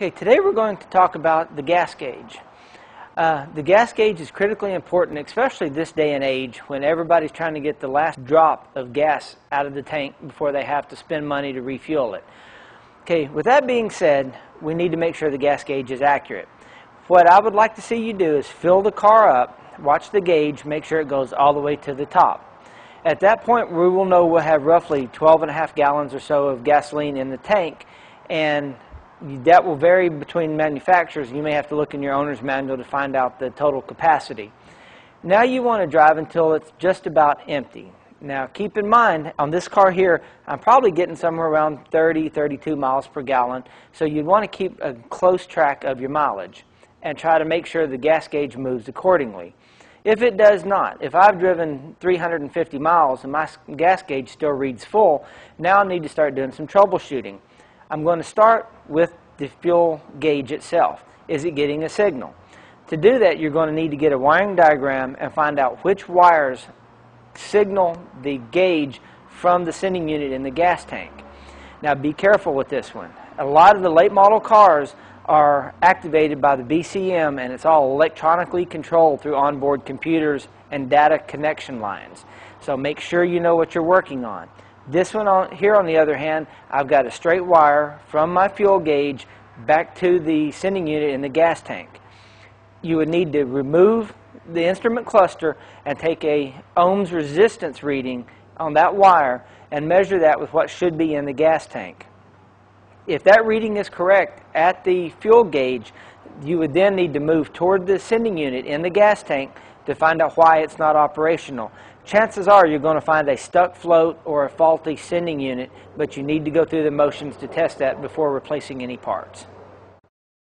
Okay, today we're going to talk about the gas gauge. The gas gauge is critically important, especially this day and age when everybody's trying to get the last drop of gas out of the tank before they have to spend money to refuel it. Okay, with that being said, we need to make sure the gas gauge is accurate. What I would like to see you do is fill the car up, watch the gauge, make sure it goes all the way to the top. At that point, we will know we'll have roughly 12.5 gallons or so of gasoline in the tank, and that will vary between manufacturers. You may have to look in your owner's manual to find out the total capacity. Now you want to drive until it's just about empty. Now keep in mind, on this car here, I'm probably getting somewhere around 32 miles per gallon, so you'd want to keep a close track of your mileage and try to make sure the gas gauge moves accordingly. If it does not, if I've driven 350 miles and my gas gauge still reads full, now I need to start doing some troubleshooting. I'm going to start with the fuel gauge itself. Is it getting a signal? To do that, you're going to need to get a wiring diagram and find out which wires signal the gauge from the sending unit in the gas tank. Now be careful with this one. A lot of the late model cars are activated by the BCM, and it's all electronically controlled through onboard computers and data connection lines. So make sure you know what you're working on. This one here, on the other hand, I've got a straight wire from my fuel gauge back to the sending unit in the gas tank. You would need to remove the instrument cluster and take a ohms resistance reading on that wire and measure that with what should be in the gas tank. If that reading is correct at the fuel gauge, you would then need to move toward the sending unit in the gas tank to find out why it's not operational. Chances are you're going to find a stuck float or a faulty sending unit, but you need to go through the motions to test that before replacing any parts.